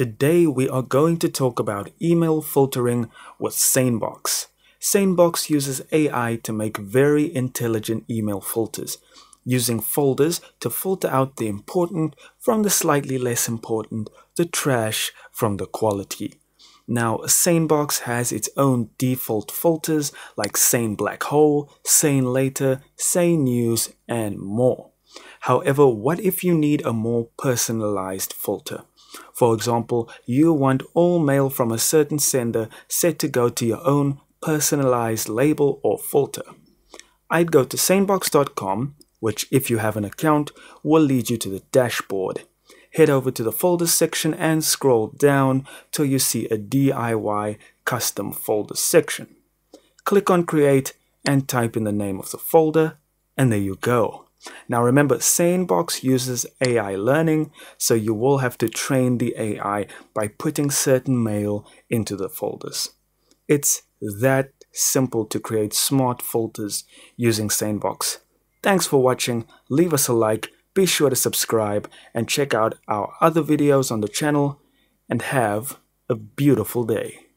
Today we are going to talk about email filtering with SaneBox. SaneBox uses AI to make very intelligent email filters, using folders to filter out the important from the slightly less important, the trash from the quality. Now, SaneBox has its own default filters like Sane Black Hole, Sane Later, Sane News, and more. However, what if you need a more personalized filter? For example, you want all mail from a certain sender set to go to your own personalized label or filter. I'd go to sanebox.com, which if you have an account, will lead you to the dashboard. Head over to the folders section and scroll down till you see a DIY custom folder section. Click on create and type in the name of the folder, and there you go. Now remember, SaneBox uses AI learning, so you will have to train the AI by putting certain mail into the folders. It's that simple to create smart filters using SaneBox. Thanks for watching. Leave us a like, be sure to subscribe, and check out our other videos on the channel, and have a beautiful day.